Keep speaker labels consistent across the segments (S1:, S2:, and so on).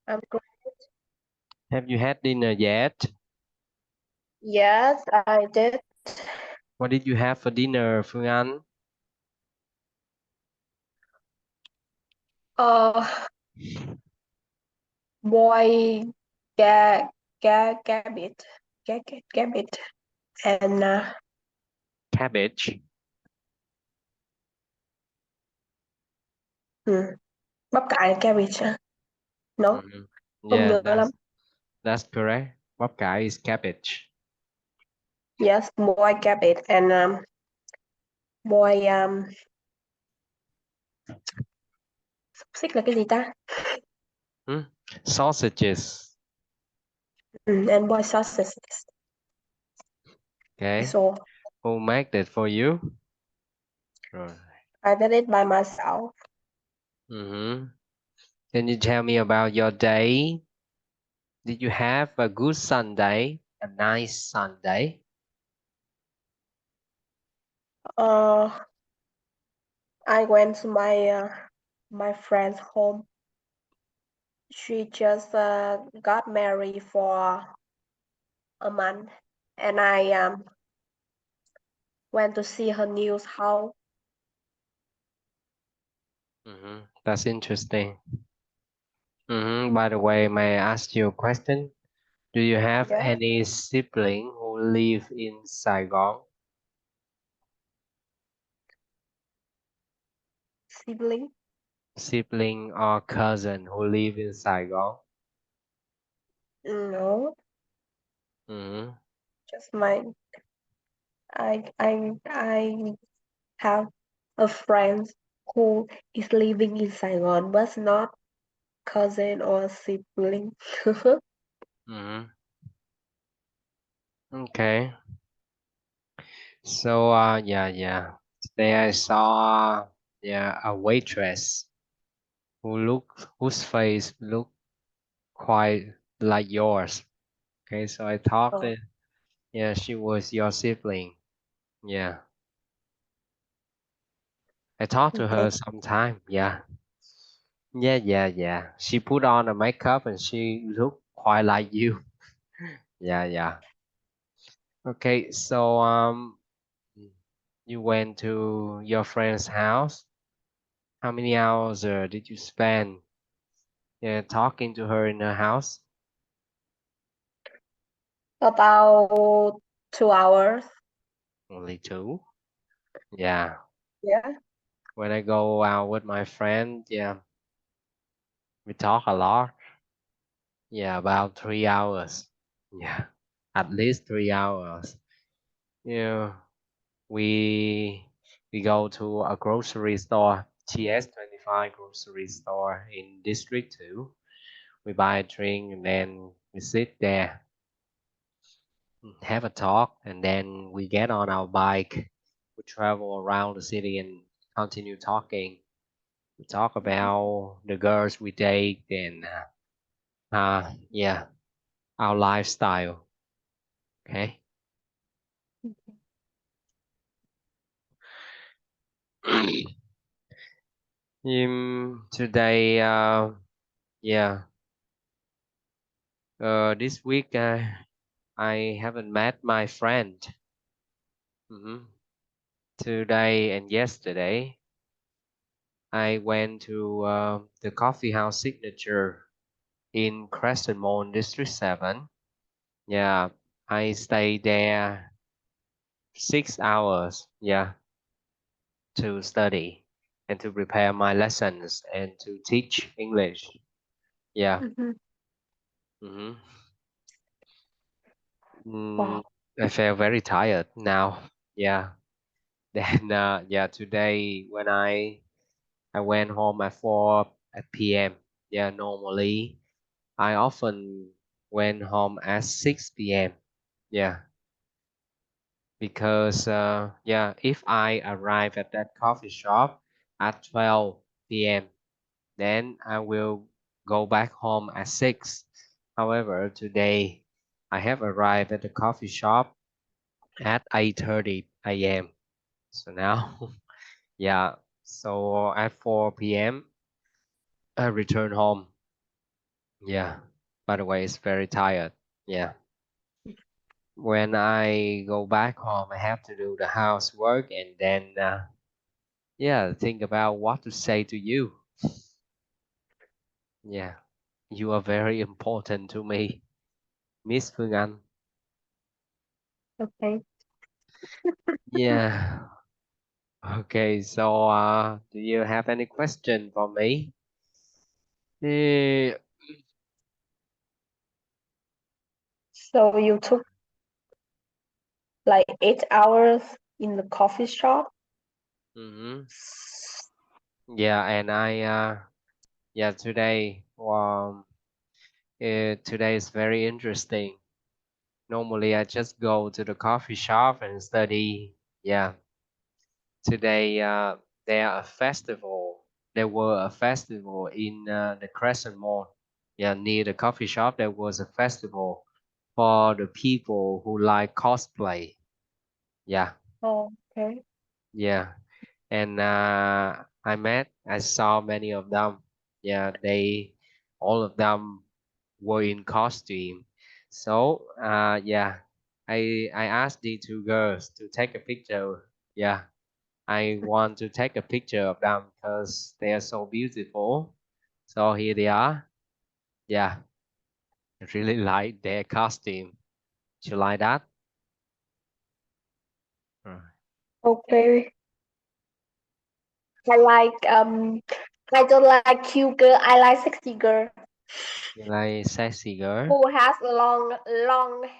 S1: I'm great.
S2: Have you had dinner yet?
S1: Yes, I did.
S2: What did you have for dinner, Phương Anh?
S1: Boy, ga, cabbage, cabbage, and
S2: Cabbage.
S1: bắp cải cabbage. No,
S2: Mhm.
S1: không
S2: Yeah,
S1: nhớ lắm.
S2: that's correct. Bắp cải is cabbage.
S1: Yes, boy cabbage and boy xúc xích là cái gì ta?
S2: Hmm? Sausages.
S1: And boy sausages.
S2: Okay.
S1: So
S2: Who made it for you? Rồi.
S1: I did it by myself.
S2: Can you tell me about your day? Did you have a good Sunday? A nice Sunday?
S1: I went to my friend's home. She just got married for a month, and I went to see her new house.
S2: That's interesting. By the way, may I ask you a question? Do you have
S1: Yeah,
S2: any sibling who live in Saigon?
S1: sibling.
S2: Sibling or cousin who live in Saigon?
S1: No,
S2: Mm-hmm.
S1: just my. I have a friend who is living in Saigon, but not cousin or sibling.
S2: Mm-hmm. Okay. So yeah. Today I saw a waitress whose face looked quite like yours. Okay, so I thought
S1: Oh,
S2: that she was your sibling. Yeah. I talked to
S1: okay.
S2: her sometime. Yeah. Yeah. She put on a makeup and she looked quite like you. Yeah. Okay, so you went to your friend's house. How many hours did you spend talking to her in her house?
S1: About 2 hours.
S2: Only two? Yeah.
S1: Yeah.
S2: When I go out with my friend, we talk a lot. Yeah, about 3 hours. Yeah, at least 3 hours. Yeah, we we go to a grocery store, TS25 grocery store in District 2. We buy a drink and then we sit there, have a talk, and then we get on our bike. We travel around the city and continue talking. We talk about the girls we date and our lifestyle. Okay. Today, this week I haven't met my friend. Today and yesterday, I went to the coffee house Signature in Crescent Mall, District 7. Yeah, I stayed there 6 hours. Yeah, to study and to prepare my lessons and to teach English. Yeah.
S1: Mhm.
S2: hmm
S1: Wow.
S2: I feel very tired now. Yeah. Then today when I went home at 4 p.m. Yeah, normally I often went home at 6 p.m. Yeah, because if I arrive at that coffee shop at 12 p.m., then I will go back home at 6. However, today I have arrived at the coffee shop at 8:30 a.m. So now, so at 4 p.m. I return home. Yeah. By the way, it's very tired. Yeah. When I go back home, I have to do the housework and then, yeah, think about what to say to you. Yeah. You are very important to me, Miss Phương Anh.
S1: Okay.
S2: Yeah. Okay, so do you have any question for me? Eh,
S1: So you took like 8 hours in the coffee shop?
S2: mhm. Yeah, and yeah, today is very interesting. Normally, I just go to the coffee shop and study. Yeah, today there are a festival. There were a festival in the Crescent Mall. Yeah, near the coffee shop, there was a festival for the people who like cosplay. Yeah,
S1: Oh, okay.
S2: yeah, and I saw many of them. Yeah, all of them were in costume. So yeah, I asked the two girls to take a picture. Yeah, I want to take a picture of them because they are so beautiful. So here they are. Yeah, I really like their costume. You like that? Uh,
S1: Okay. I like I don't like cute girl. I like sexy girl
S2: You like sexy girl,
S1: who has long leg.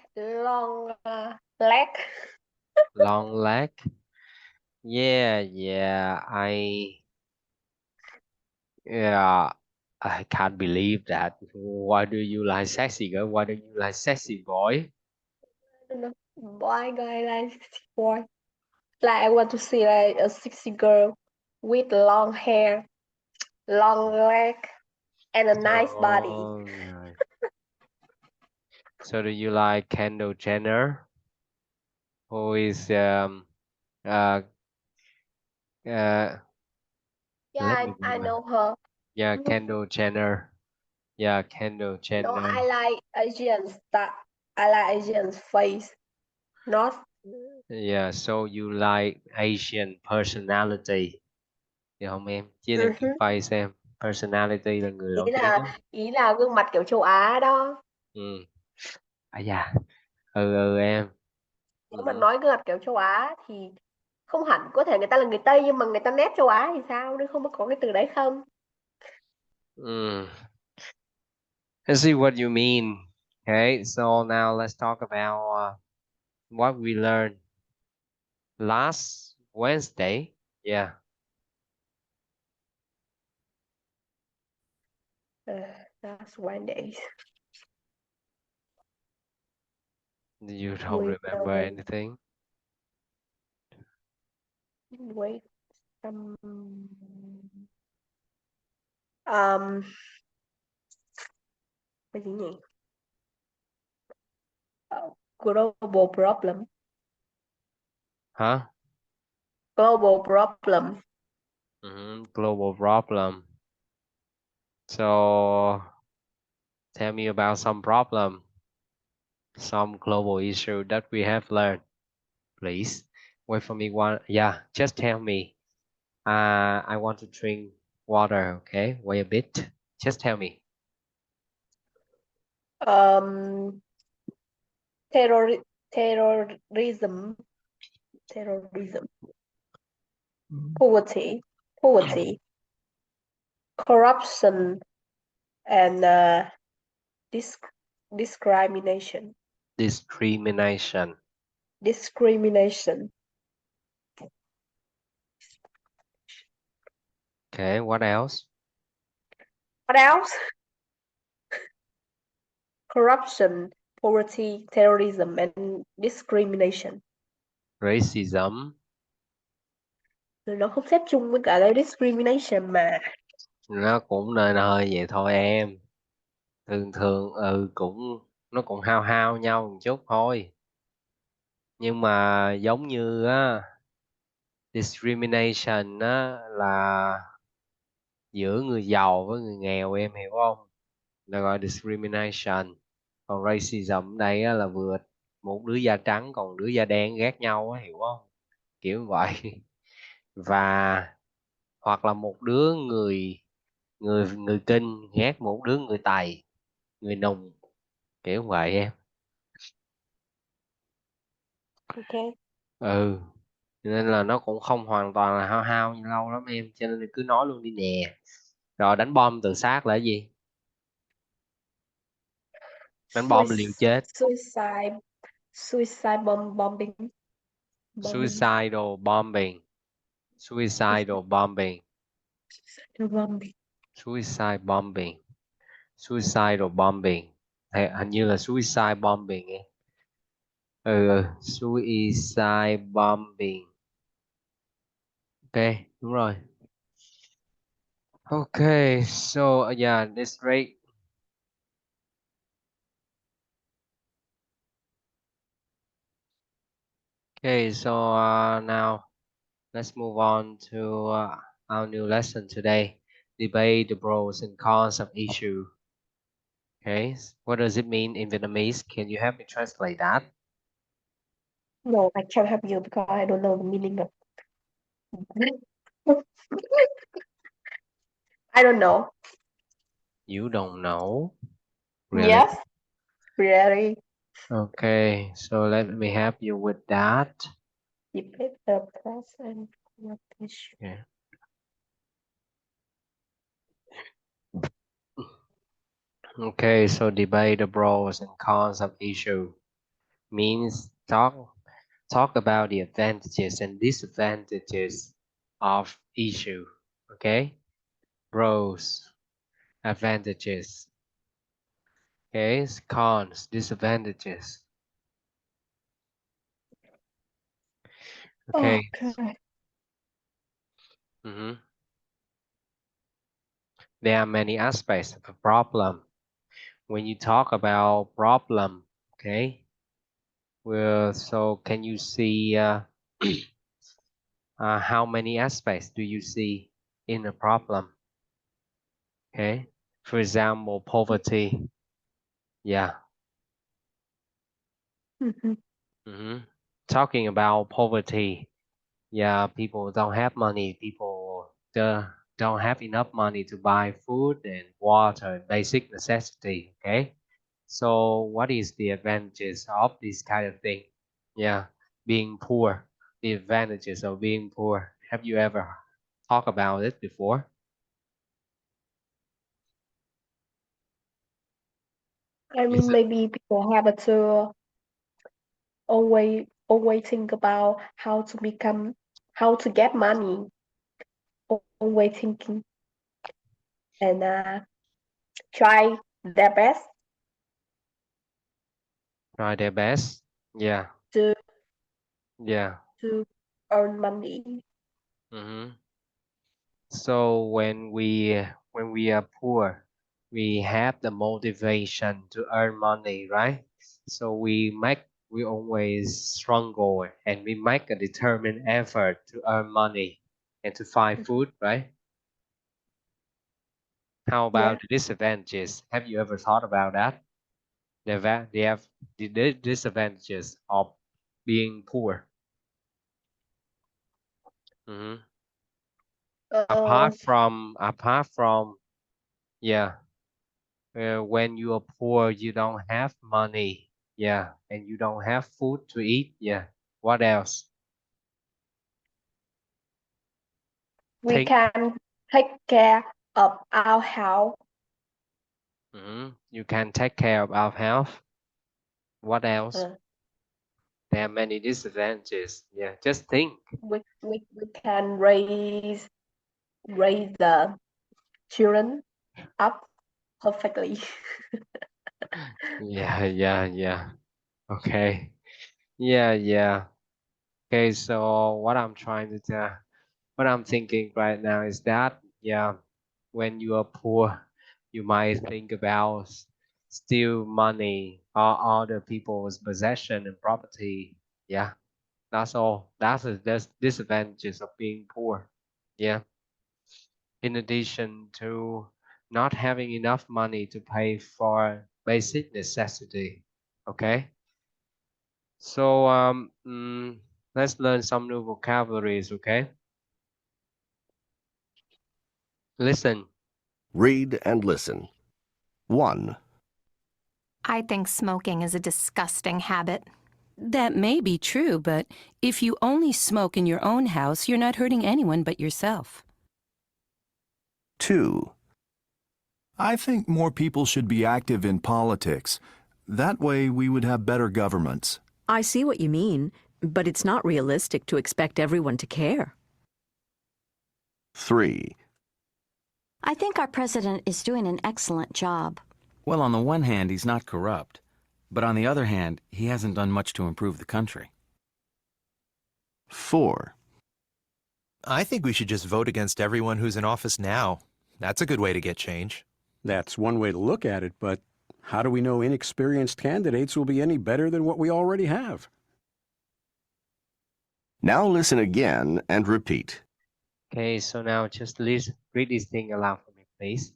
S2: long leg? Yeah, yeah. Yeah, I can't believe that. Why do you like sexy girl? Why do you like sexy boy?
S1: I don't know why guy like sexy boy. Like I want to see like a sexy girl with long hair, long leg, and a nice body.
S2: So, so do you like Kendall Jenner, who is uh uh
S1: Yeah,
S2: let me
S1: I
S2: remember.
S1: know her.
S2: Yeah, Kendall Jenner. Yeah, Kendall
S1: No,
S2: Jenner.
S1: I like Asian style. I like Asian face, not.
S2: Yeah, so you like Asian personality, hiểu không em? Chia thêm cái
S1: Uh-huh.
S2: file xem. Personality là người
S1: ý
S2: nổi tiếng
S1: là
S2: á.
S1: ý là gương mặt kiểu châu Á đó.
S2: Ừ. À dạ. Ừ em.
S1: Nếu mà
S2: Ừ.
S1: nói gương mặt kiểu châu Á thì không hẳn, có thể người ta là người Tây nhưng mà người ta nét châu Á thì sao, nếu không có cái từ đấy không?
S2: Mm, I see what you mean. Okay, so now let's talk about what we learned last Wednesday. Yeah,
S1: That's one day.
S2: you don't
S1: Wait a
S2: remember
S1: minute.
S2: anything?
S1: Wait um cái gì nhỉ? Global problem.
S2: Huh?
S1: Global problem.
S2: Global problem. So tell me about some problem, some global issue that we have learned, please. Wait for me one. Yeah, just tell me. I want to drink water. Okay, wait a bit. Just tell me.
S1: um terror terrorism terrorism poverty poverty corruption and disc- discrimination
S2: Discrimination.
S1: discrimination.
S2: Okay, what else?
S1: What else? Corruption, poverty, terrorism, and discrimination.
S2: Racism.
S1: Nó không xếp chung với cả cái discrimination mà.
S2: Nó cũng nơi nơi vậy thôi em. Thường thường cũng nó cũng hao hao nhau một chút thôi. Nhưng mà giống như á, discrimination á là giữa người giàu với người nghèo, em hiểu không? là gọi discrimination. Còn racism ở đây á, là vừa một đứa da trắng còn đứa da đen ghét nhau á, hiểu không, kiểu vậy. Và hoặc là một đứa người người người Kinh ghét một đứa người Tày, người Nùng, kiểu vậy em.
S1: Okay.
S2: Ừ, nên là nó cũng không hoàn toàn là hao hao như lâu lắm em, cho nên là cứ nói luôn đi nè. Rồi đánh bom tự sát là cái gì? Đánh bom liều chết.
S1: Suicide, suicide bombing, bombing,
S2: Suicidal bombing. Suicidal bombing.
S1: suicide bombing.
S2: Suicide bombing. Suicidal bombing. Hình như là suicide bombing em. Suicide bombing. Ok, đúng rồi. Okay, so yeah, that's great. Okay, so now let's move on to our new lesson today. Debate the pros and cons of issue. Okay, what does it mean in Vietnamese? Can you help me translate that?
S1: No, I can't help you because I don't know the meaning of. I don't know.
S2: You don't know? Really?
S1: Yes, really.
S2: Okay, so let me help you with that.
S1: Debate the pros and cons issue.
S2: Yeah. Okay, so debate the pros and cons of issue means talk about the advantages and disadvantages of issue. Okay, pros, advantages. Okay, cons, disadvantages. Okay.
S1: Okay.
S2: Mhm. There are many aspects of a problem. When you talk about problem, okay, well, so can you see how many aspects do you see in a problem? Okay, for example, poverty. Yeah.
S1: Mm-hmm.
S2: Hmm. Talking about poverty. Yeah, people don't have money. People don't have enough money to buy food and water, basic necessity. Okay, so what is the advantages of this kind of thing? Yeah, being poor. The advantages of being poor. Have you ever talked about it before?
S1: I
S2: Is
S1: mean,
S2: it
S1: maybe people have to always think about how to get money. Always thinking and try their best
S2: try their best? Yeah,
S1: to
S2: yeah.
S1: to earn money.
S2: Hmm. So when we are poor, we have the motivation to earn money, right? So we always struggle and we make a determined effort to earn money and to find food, right? How about
S1: Yeah.
S2: the disadvantages? Have you ever thought about that? They have the disadvantages of being poor. Hmm.
S1: Uh,
S2: Apart from yeah. When you are poor, you don't have money. Yeah, and you don't have food to eat. Yeah. What else?
S1: we
S2: Think.
S1: can take care of our health.
S2: You can take care of our health. What else?
S1: Uh,
S2: There are many disadvantages. Yeah, just think.
S1: we can raise the children up perfectly.
S2: Yeah, yeah, yeah. Okay. Yeah, yeah. Okay, so what I'm thinking right now is that, yeah, when you are poor, you might think about steal money or other people's possession and property. Yeah, that's all. That's the disadvantages of being poor. Yeah. In addition to not having enough money to pay for basic necessity. Okay, so let's learn some new vocabularies. Okay, listen.
S3: Read and listen. 1,
S4: I think smoking is a disgusting habit.
S5: That may be true, but if you only smoke in your own house, you're not hurting anyone but yourself.
S3: 2,
S6: I think more people should be active in politics. That way we would have better governments.
S7: I see what you mean, but it's not realistic to expect everyone to care.
S3: 3,
S8: I think our president is doing an excellent job.
S9: Well, on the one hand, he's not corrupt. But on the other hand, he hasn't done much to improve the country.
S3: 4,
S10: I think we should just vote against everyone who's in office now. That's a good way to get change.
S11: That's one way to look at it, but how do we know inexperienced candidates will be any better than what we already have?
S3: Now listen again and repeat.
S2: Okay, so now just read this thing aloud for me, please.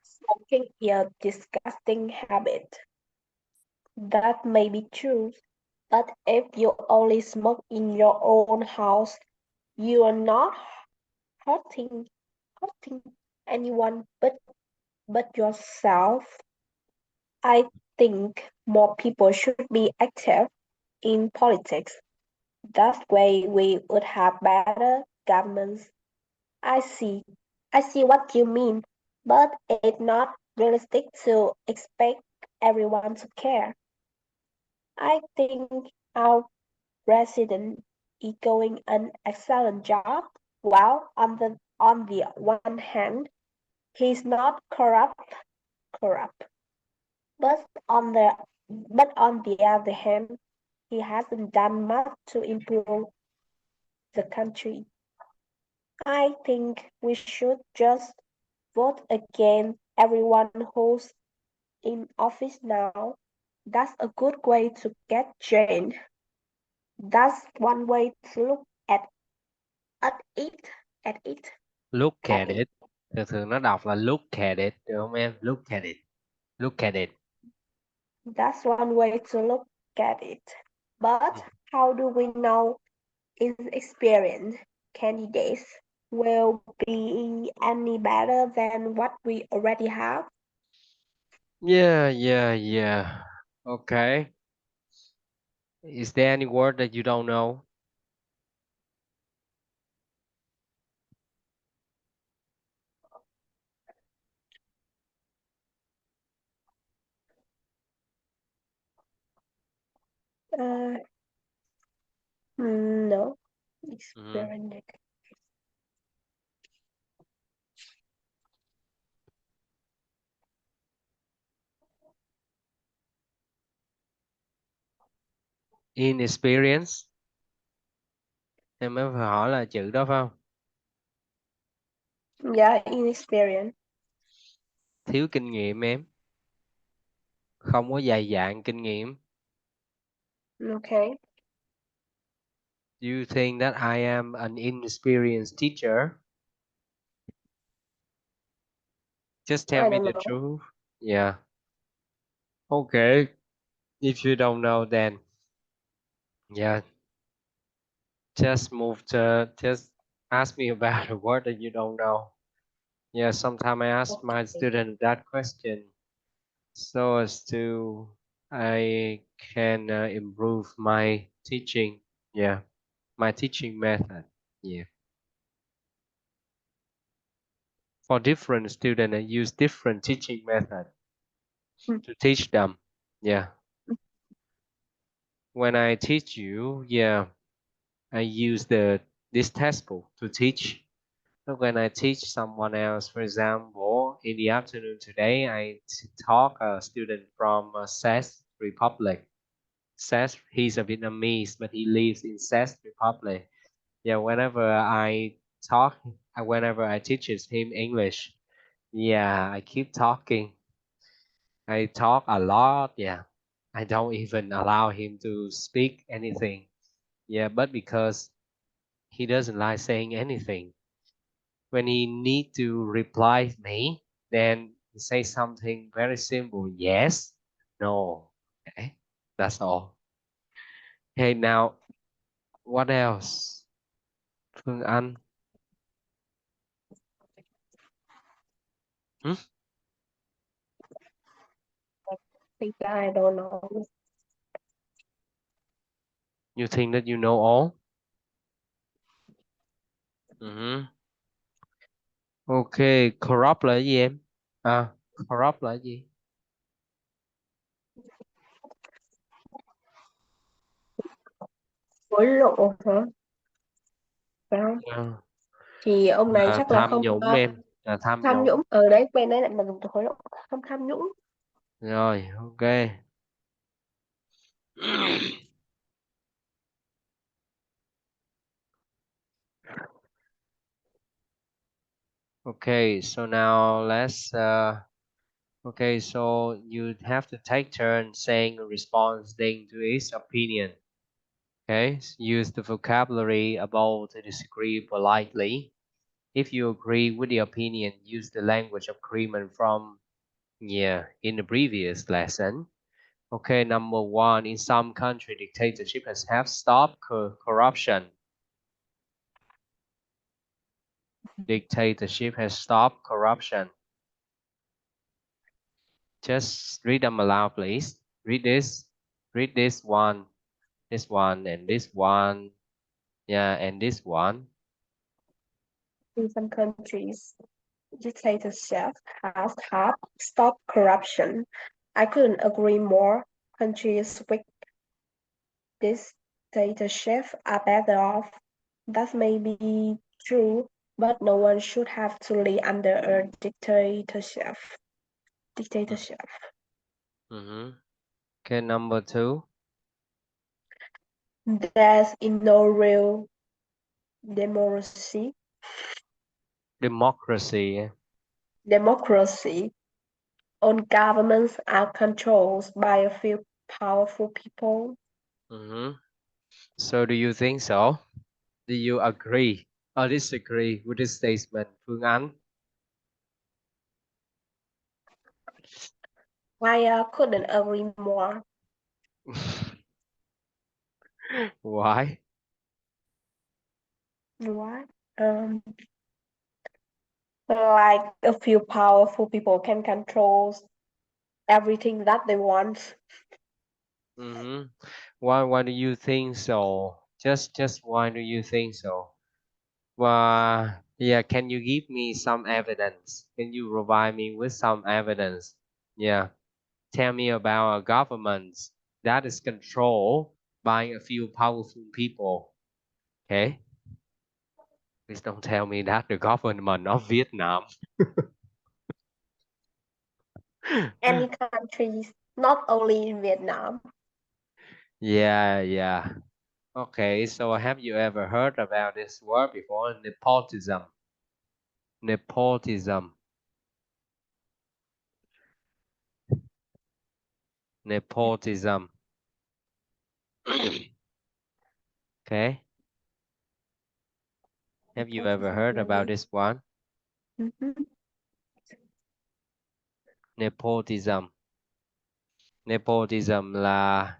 S1: Smoking is a disgusting habit. That may be true, but if you only smoke in your own house, you are not hurting anyone but yourself. I think more people should be active in politics. That way we would have better governments. I see what you mean, but it's not realistic to expect everyone to care. I think our president is doing an excellent job. While on the one hand, he's not corrupt, but on the other hand, he hasn't done much to improve the country. I think we should just vote against everyone who's in office now. That's a good way to get change. That's one way to look at it.
S2: Look
S1: At
S2: at
S1: it.
S2: it. Thường nó đọc là look at it, được không em? Look at it. Look at it.
S1: That's one way to look at it. But how do we know inexperienced candidates will be any better than what we already have?
S2: Yeah. Okay. Is there any word that you don't know?
S1: No.
S2: Mhm.
S1: Experienced.
S2: Inexperience. Em mới phải hỏi là chữ đó phải không?
S1: Yeah, inexperienced.
S2: Thiếu kinh nghiệm em. Không có dày dạn kinh nghiệm.
S1: Okay.
S2: Do you think that I am an inexperienced teacher? Just tell
S1: I
S2: me
S1: don't
S2: the
S1: know.
S2: truth. Yeah. Okay. If you don't know, then yeah, just ask me about a word that you don't know. Yeah, sometimes I ask my student that question so as to I can improve my teaching. Yeah, my teaching method. Yeah. For different students, I use different teaching method to teach them. Yeah. When I teach you, yeah, I use this textbook to teach. But when I teach someone else, for example, in the afternoon today, I taught a student from Czech Republic. Czech, he's a Vietnamese, but he lives in Czech Republic. Yeah, whenever I teaches him English, yeah, I keep talking. I talk a lot. Yeah, I don't even allow him to speak anything. Yeah, but because he doesn't like saying anything. when he need to reply me, then he say something very simple, yes, no. Okay, that's all. Okay, now what else? Phương Anh. Hmm?
S1: I think I don't know.
S2: You think that you know all? Ok, corrupt là gì em? À, corrupt là gì?
S1: Hối lộ hả? Phải không?
S2: À,
S1: Thì ông này chắc là
S2: tham
S1: không
S2: nhũng em. Tham
S1: tham
S2: nhũng.
S1: nhũng. Ở đấy bên đấy lại mà dùng từ hối lộ, không tham nhũng.
S2: Rồi, ok. Okay, so now let's okay, so you have to take turn saying a response linked to each opinion. Okay, use the vocabulary above to disagree politely. If you agree with the opinion, use the language of agreement from in the previous lesson. Okay, number one, in some country, dictatorship has have stopped corruption. Dictatorship has stopped corruption. Just read them aloud, please. Read this. Read this one, and this one. Yeah, and this one.
S1: In some countries, dictatorship has stopped corruption. I couldn't agree more. Countries with dictatorship are better off. That may be true, but no one should have to live under a dictatorship.
S2: Okay, number two.
S1: There's no real democracy.
S2: Democracy.
S1: Democracy. All governments are controlled by a few powerful people.
S2: So do you think so? Do you agree or disagree with this statement, Phương Anh?
S1: I couldn't agree more.
S2: Why?
S1: What? Like a few powerful people can control everything that they want.
S2: Why do you think so? Just why do you think so? Well, yeah, can you give me some evidence? Can you provide me with some evidence? Yeah, tell me about a government that is controlled by a few powerful people. Okay, please don't tell me that the government of Vietnam.
S1: Any countries, not only in Vietnam.
S2: Yeah. Okay, so have you ever heard about this word before? Nepotism. Nepotism. Nepotism. Okay. Have you ever heard about this one? Nepotism. Nepotism là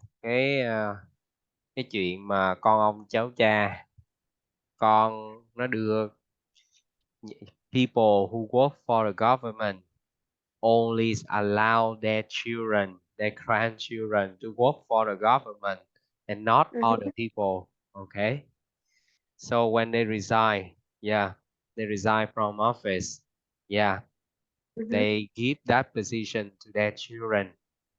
S2: cái chuyện mà con ông cháu cha, con nó đưa people who work for the government only allow their children, their grandchildren to work for the government and not other people. Okay. So when they resign, they resign from office. They give that position to their children,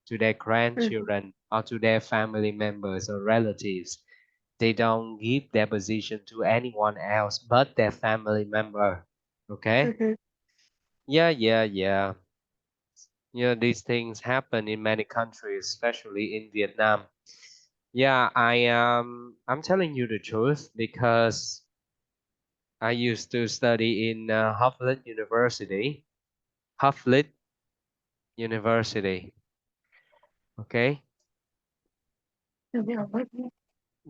S2: to their grandchildren, or to their family members or relatives. They don't give their position to anyone else but their family member. Okay? Yeah. These things happen in many countries, especially in Vietnam. Yeah, I'm telling you the truth because I used to study in Harvard University. Harvard University. Okay.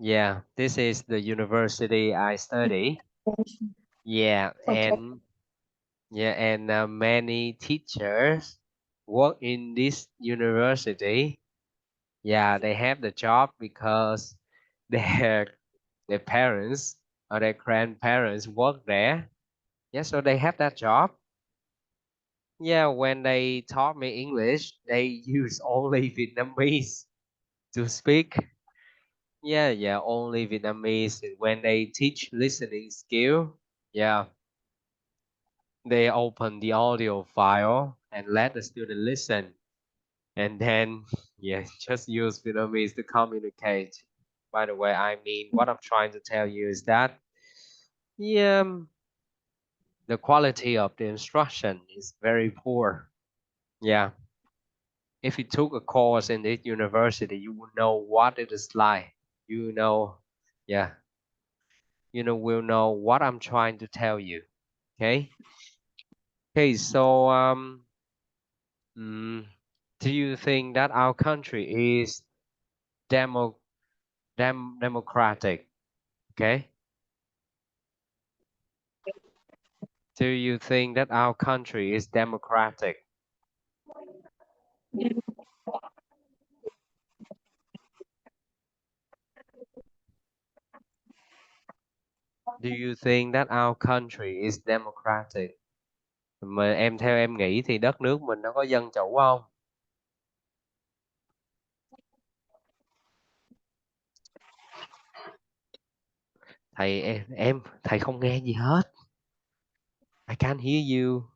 S2: Yeah, this is the university I study. Yeah,
S1: Okay.
S2: and Yeah, and many teachers work in this university. Yeah, they have the job because their their parents or their grandparents work there. Yeah, so they have that job. Yeah, when they taught me English, they use only Vietnamese to speak. Yeah, only Vietnamese. When they teach listening skill, yeah, they open the audio file and let the student listen. And then, yeah, just use Vietnamese to communicate. By the way, I mean, what I'm trying to tell you is that, yeah, the quality of the instruction is very poor. Yeah. If you took a course in this university, you will know what it is like. You know, yeah, will know what I'm trying to tell you. Okay. Okay. So, mm, do you think that our country is demo democratic? Okay. Do you think that our country is democratic? Do you think that our country is democratic? Mà theo em nghĩ thì đất nước mình nó có dân chủ không? Thầy thầy không nghe gì hết. I can't hear you.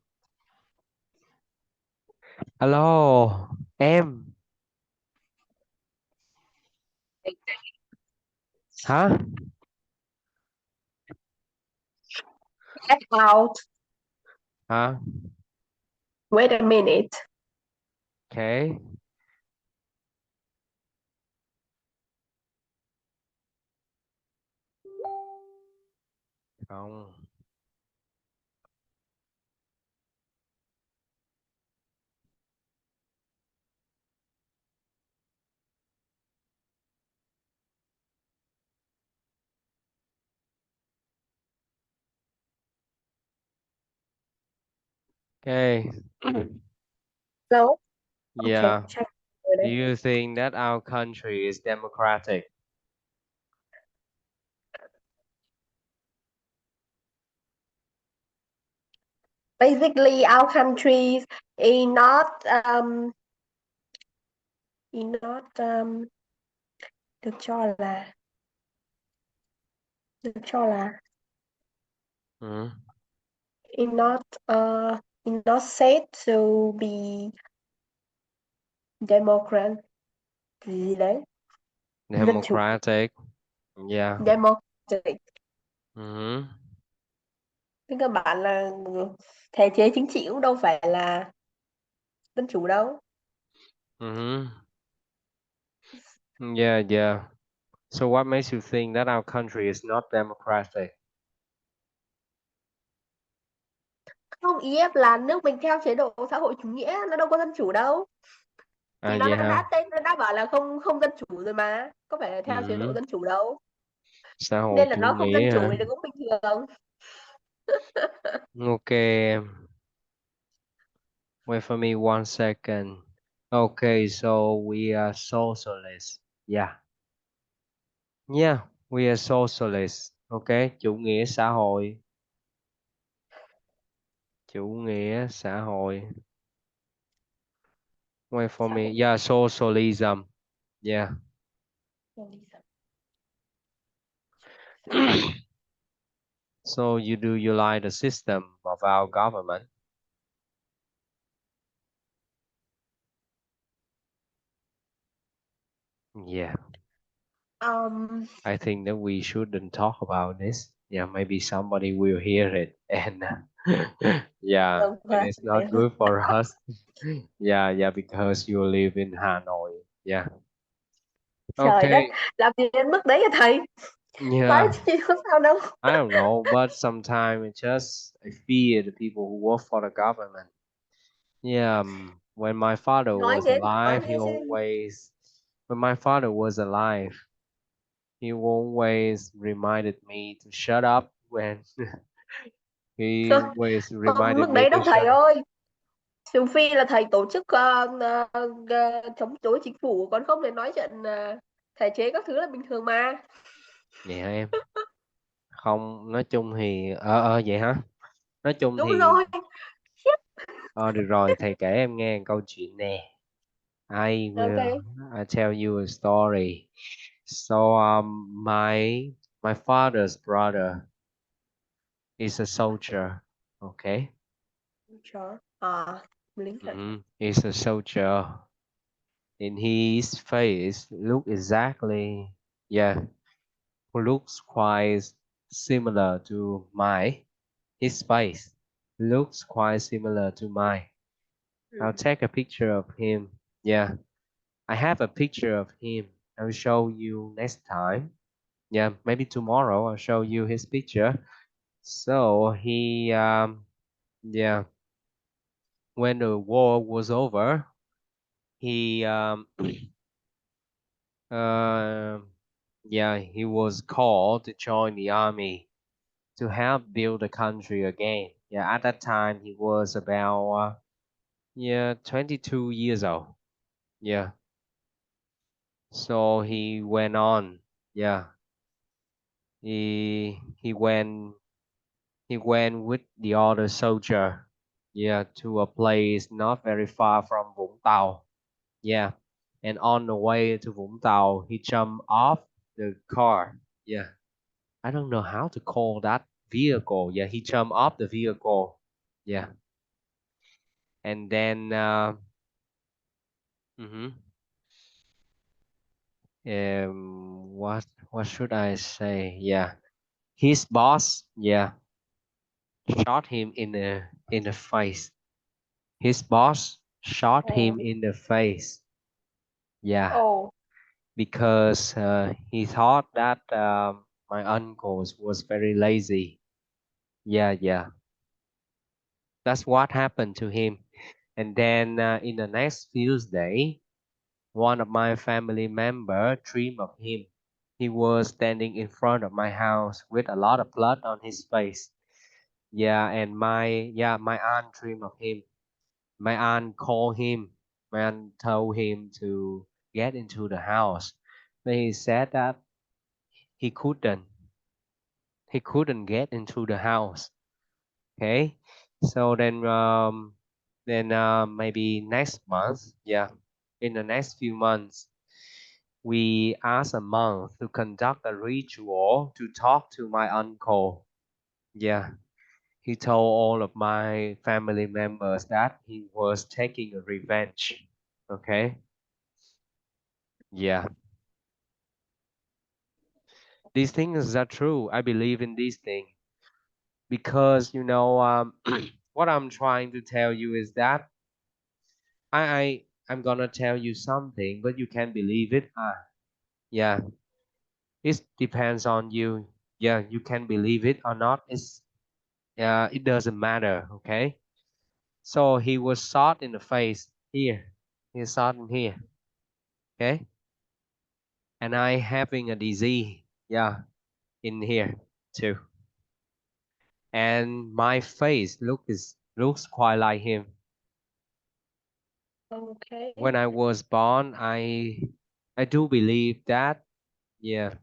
S2: Alo, em. Hả?
S1: Get out.
S2: Hả?
S1: Wait a minute.
S2: Okay. Không. Okay.
S1: Hello? Okay,
S2: Yeah.
S1: check.
S2: Do you think that our country is democratic?
S1: Basically, our country is not được cho là
S2: Ừ.
S1: is not is not said to be democrat gì đấy, dân chủ,
S2: Democratic. Yeah.
S1: democratic.
S2: Ừ.
S1: Thế cơ bản là thể chế chính trị cũng đâu phải là dân chủ đâu.
S2: Ừ. Yeah. So what makes you think that our country is not democratic?
S1: Không, ý em là nước mình theo chế độ xã hội chủ nghĩa, nó đâu có dân chủ đâu. Thì
S2: À
S1: nó
S2: vậy hả?
S1: nó đã bảo là không không dân chủ rồi mà, có phải là theo chế độ
S2: Ừ.
S1: dân chủ đâu.
S2: Xã hội
S1: Nên là
S2: chủ
S1: nó không dân
S2: nghĩa
S1: chủ
S2: hả?
S1: thì nó cũng bình thường.
S2: Okay. Wait for me one second. Okay, so we are socialists. Yeah. Yeah, we are socialists. Okay, chủ nghĩa xã hội. Chủ nghĩa xã hội. Wait for me. Yeah, socialism. Yeah. So you like the system of our government? Yeah. I think that we shouldn't talk about this. Yeah, maybe somebody will hear it and yeah, and it's not good for us. Yeah, because you live in Hanoi. Yeah.
S1: Trời đất,
S2: Okay.
S1: làm gì đến mức đấy hả thầy? Nói
S2: Yeah.
S1: chứ có sao đâu.
S2: I don't know, but sometimes it's just I fear the people who work for the government. Yeah, when my father was
S1: Nói
S2: alive,
S1: nghe chứ.
S2: when my father was alive, he always reminded me to shut up when He
S1: Thôi,
S2: always
S1: không
S2: reminded
S1: mức
S2: me
S1: đấy
S2: to
S1: đâu thầy
S2: show.
S1: ơi. Trừ phi là thầy tổ chức chống đối chính phủ, còn không thì nói chuyện thể chế các thứ là bình thường mà.
S2: Vậy hả em? Không, nói chung thì vậy hả? Nói chung
S1: Đúng
S2: thì
S1: rồi.
S2: được rồi, thầy kể em nghe một câu chuyện nè. I will
S1: Ok.
S2: I tell you a story. So my father's brother is a soldier. Okay.
S1: Chó. Lính hả?
S2: He's a soldier. In his face look exactly, yeah, looks quite similar to mine. His face looks quite similar to mine. I'll take a picture of him. Yeah, I have a picture of him. I'll show you next time. Yeah, maybe tomorrow I'll show you his picture. So he, yeah, when the war was over, he, yeah, he was called to join the army to help build the country again. Yeah, at that time he was about, 22 years old. Yeah. So he went on. Yeah. He went with the other soldier. Yeah, to a place not very far from Vũng Tàu. Yeah. And on the way to Vũng Tàu, he jumped off the car. Yeah. I don't know how to call that vehicle. Yeah, he jumped off the vehicle. Yeah. And then mhm. What should I say? Yeah. His boss, yeah, shot him in the face. His boss shot him
S1: Ồ.
S2: in the face. Yeah,
S1: Ồ.
S2: because he thought that my uncle was very lazy. Yeah, yeah. That's what happened to him. And then in the next few days, one of my family member dreamed of him. He was standing in front of my house with a lot of blood on his face. Yeah, and my aunt dreamed of him. My aunt called him. My aunt told him to get into the house. But he said that he couldn't. He couldn't get into the house. Okay. So then maybe next month, yeah, in the next few months, we asked a monk to conduct a ritual to talk to my uncle. Yeah, he told all of my family members that he was taking a revenge. Okay. Yeah. These things are true. I believe in these things because what I'm trying to tell you is that I'm gonna tell you something, but you can't believe it. Yeah, it depends on you. Yeah, you can believe it or not. It doesn't matter. Okay. So he was shot in the face here. He's shot in here. Okay. And I having a disease. Yeah, in here too. And my face looks quite like him.
S1: Okay.
S2: When I was born, I do believe that, yeah,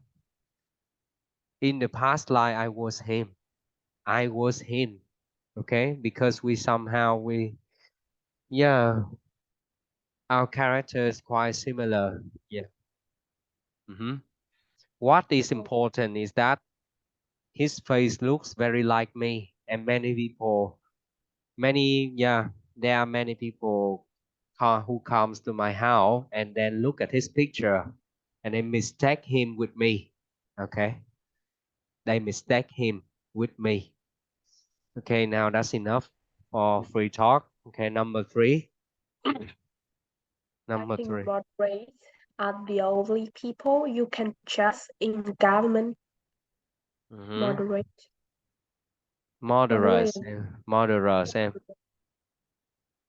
S2: in the past life I was him. I was him. Okay, because yeah, our character is quite similar. Yeah. What is important is that his face looks very like me, and yeah, there are many people who comes to my house and then look at his picture and they mistake him with me. Okay, they mistake him with me. Okay, now that's enough for free talk. Okay, number three.
S1: I
S2: Number
S1: think
S2: three.
S1: moderates are the only people you can trust in government. Moderate.
S2: Moderate, moderate em.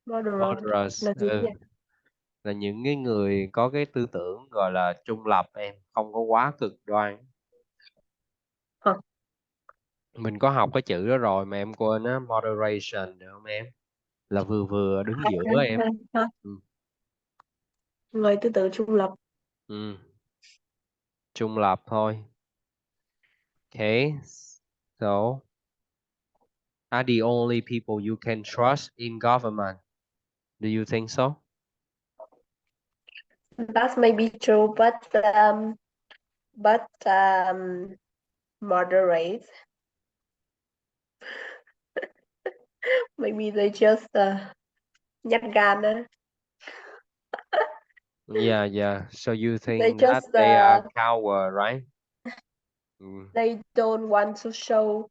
S1: Moderate
S2: Moderate
S1: là gì nhỉ?
S2: là những cái người có cái tư tưởng gọi là trung lập em, không có quá cực đoan.
S1: Hả?
S2: Mình có học cái chữ đó rồi mà em quên á, moderation được không em? Là vừa vừa đứng giữa em. Ừ.
S1: Người tư tưởng trung lập.
S2: Ừ. Trung lập thôi. Okay. So, are the only people you can trust in government? Do you think so?
S1: That may be true, but moderate. Maybe they just nhát gan á.
S2: Yeah, yeah. So you
S1: They
S2: think that
S1: just
S2: they are coward, right? Mm.
S1: they don't want to show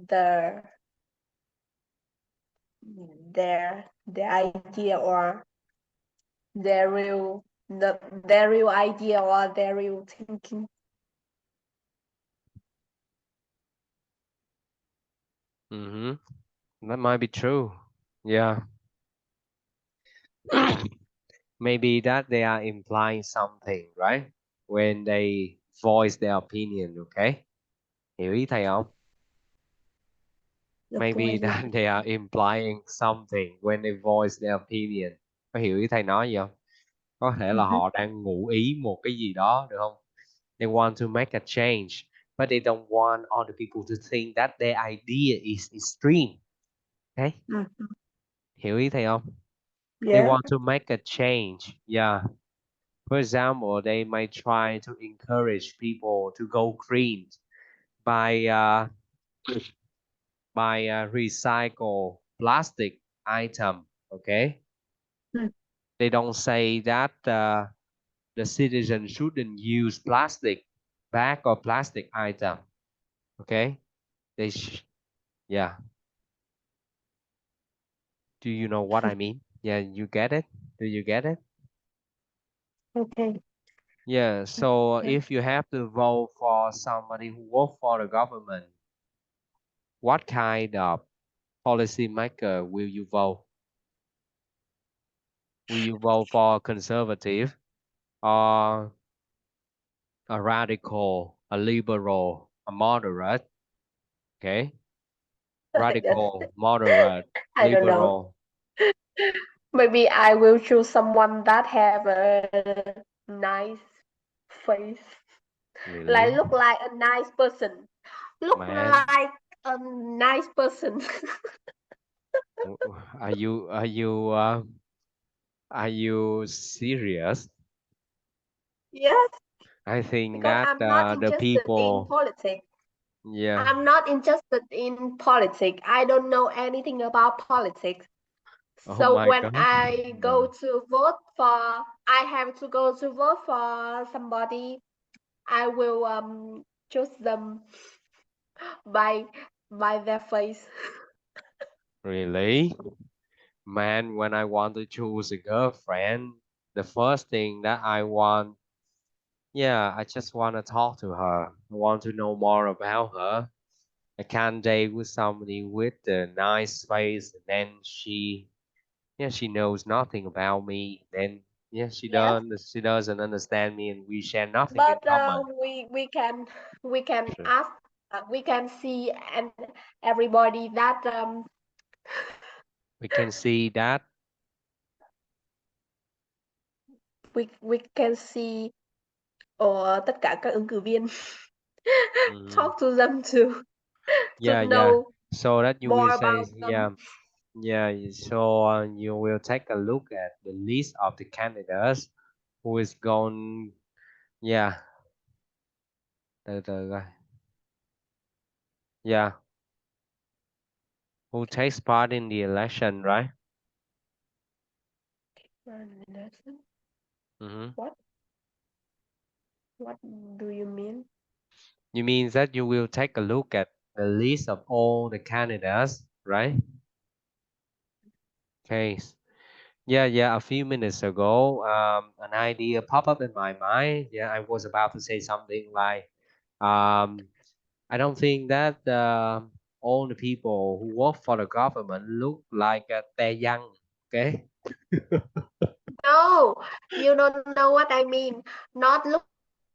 S1: their their idea or their real their real idea or their real thinking.
S2: Mm-hmm. That might be true. Yeah. Maybe that they are implying something, right? When they voice their opinion, okay? Hiểu ý thầy không? Maybe that they are implying something when they voice their opinion. Có hiểu ý thầy nói gì không? Có thể là họ đang ngụ ý một cái gì đó, được không? They want to make a change, but they don't want other people to think that their idea is extreme. Okay? Hiểu ý thầy không? They
S1: Yeah.
S2: want to make a change. Yeah. For example, they might try to encourage people to go green by recycle plastic item. Okay, they don't say that the citizen shouldn't use plastic bag or plastic item. Okay, yeah. Do you know what I mean? Yeah, you get it? Do you get it?
S1: Okay.
S2: Yeah, so if you have to vote for somebody who work for the government, what kind of policy maker will you vote? Will you vote for a conservative or a radical, a liberal, a moderate? Okay, radical, moderate,
S1: I don't know.
S2: liberal.
S1: Maybe I will choose someone that have a nice face. Like
S2: Really?
S1: look like a nice person. Look
S2: Man,
S1: like a nice person.
S2: are you serious?
S1: Yes,
S2: I think
S1: because
S2: that
S1: I'm not
S2: the
S1: interested in
S2: people,
S1: politics.
S2: yeah.
S1: I'm not interested in politics. I don't know anything about politics.
S2: Oh
S1: So
S2: my
S1: when
S2: God.
S1: I
S2: Yeah.
S1: go to vote for, I have to go to vote for somebody. I will choose them by their face.
S2: Really? Man, when I want to choose a girlfriend, the first thing that I want, yeah, I just want to talk to her. I want to know more about her. I can't date with somebody with a nice face, and then she knows nothing about me. Then, yeah,
S1: Yes,
S2: she doesn't understand me, and we share nothing in
S1: but
S2: common.
S1: we can
S2: Sure.
S1: ask, we can see and everybody that
S2: We can see that.
S1: we can see tất cả các ứng cử viên.
S2: Mhm.
S1: Talk to them to
S2: Yeah, yeah.
S1: know
S2: So that you will
S1: more
S2: say,
S1: about them.
S2: yeah, yeah. So you will take a look at the list of the candidates who is going, yeah, từ từ coi. Yeah, who takes part in the election, right? Mm-hmm.
S1: What do you mean?
S2: You mean that you will take a look at the list of all the candidates, right? Okay. Yeah, yeah. A few minutes ago, an idea popped up in my mind. Yeah, I was about to say something like, I don't think that all the people who work for the government look like they're young. Okay.
S1: No, you don't know what I mean. Not look